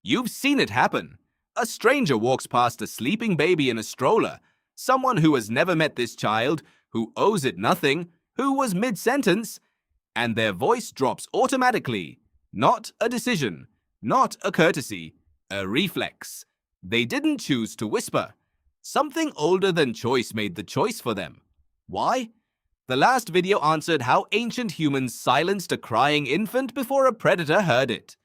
You've seen it happen. A stranger walks past a sleeping baby in a stroller, someone who has never met this child, who owes it nothing, who was mid-sentence, and their voice drops automatically. Not a decision, not a courtesy, a reflex. They didn't choose to whisper. Something older than choice made the choice for them. Why? The last video answered how ancient humans silenced a crying infant before a predator heard it.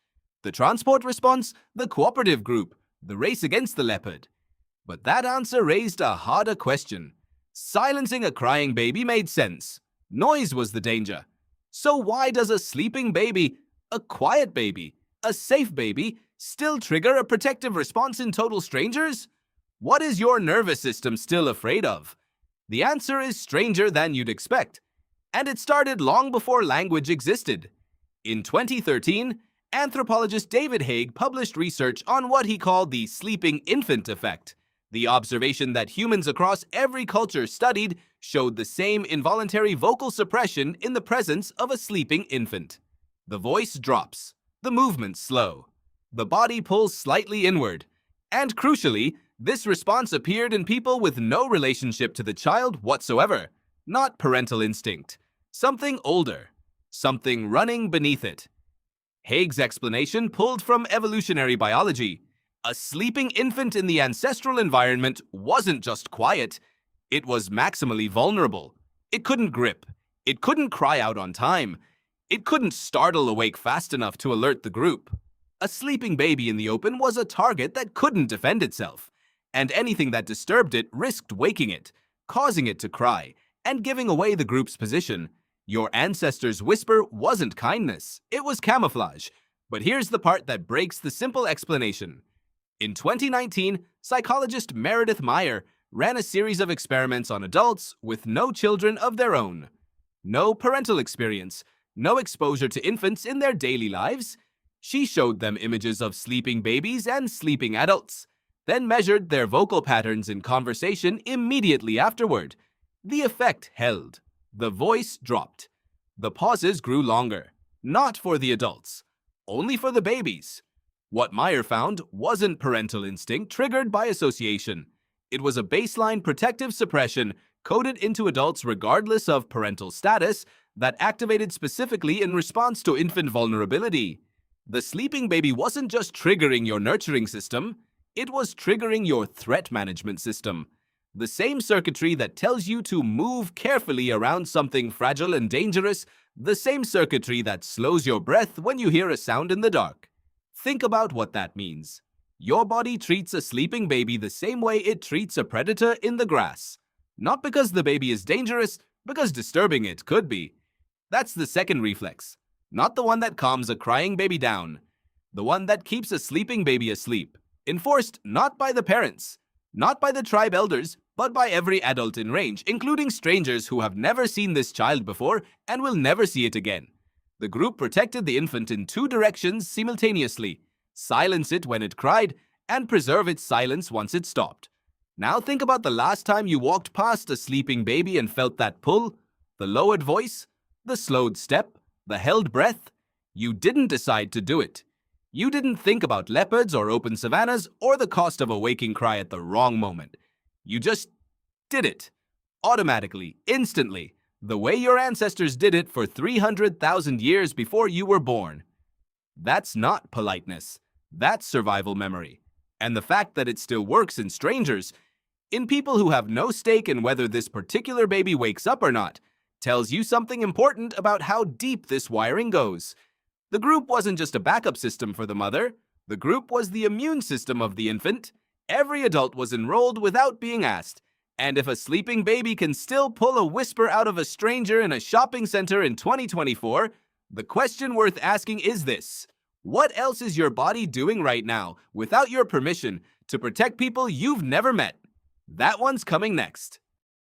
The transport response, the cooperative group, the race against the leopard. But that answer raised a harder question. Silencing a crying baby made sense. Noise was the danger. So why does a sleeping baby, a quiet baby, a safe baby, still trigger a protective response in total strangers? What is your nervous system still afraid of? The answer is stranger than you'd expect. And it started long before language existed. In 2013, anthropologist David Haig published research on what he called the sleeping infant effect. The observation that humans across every culture studied showed the same involuntary vocal suppression in the presence of a sleeping infant. The voice drops, the movements slow, the body pulls slightly inward, and crucially, this response appeared in people with no relationship to the child whatsoever, not parental instinct, something older, something running beneath it. Haig's explanation pulled from evolutionary biology. A sleeping infant in the ancestral environment wasn't just quiet, it was maximally vulnerable. It couldn't grip, it couldn't cry out on time, it couldn't startle awake fast enough to alert the group. A sleeping baby in the open was a target that couldn't defend itself, and anything that disturbed it risked waking it, causing it to cry, and giving away the group's position. Your ancestors' whisper wasn't kindness, it was camouflage. But here's the part that breaks the simple explanation. In 2019, psychologist Meredith Meyer ran a series of experiments on adults with no children of their own. No parental experience, no exposure to infants in their daily lives. She showed them images of sleeping babies and sleeping adults, then measured their vocal patterns in conversation immediately afterward. The effect held. The voice dropped. The pauses grew longer, not for the adults, only for the babies. What Meyer found wasn't parental instinct triggered by association. It was a baseline protective suppression coded into adults regardless of parental status that activated specifically in response to infant vulnerability. The sleeping baby wasn't just triggering your nurturing system, it was triggering your threat management system. The same circuitry that tells you to move carefully around something fragile and dangerous, the same circuitry that slows your breath when you hear a sound in the dark. Think about what that means. Your body treats a sleeping baby the same way it treats a predator in the grass. Not because the baby is dangerous, because disturbing it could be. That's the second reflex. Not the one that calms a crying baby down. The one that keeps a sleeping baby asleep. Enforced not by the parents, not by the tribe elders, but by every adult in range, including strangers who have never seen this child before and will never see it again. The group protected the infant in two directions simultaneously: silence it when it cried, and preserve its silence once it stopped. Now think about the last time you walked past a sleeping baby and felt that pull, the lowered voice, the slowed step, the held breath. You didn't decide to do it. You didn't think about leopards or open savannas or the cost of a waking cry at the wrong moment. You just did it. Automatically, instantly. The way your ancestors did it for 300,000 years before you were born. That's not politeness. That's survival memory. And the fact that it still works in strangers, in people who have no stake in whether this particular baby wakes up or not, tells you something important about how deep this wiring goes. The group wasn't just a backup system for the mother. The group was the immune system of the infant. Every adult was enrolled without being asked. And if a sleeping baby can still pull a whisper out of a stranger in a shopping center in 2024, the question worth asking is this: what else is your body doing right now, without your permission, to protect people you've never met? That one's coming next.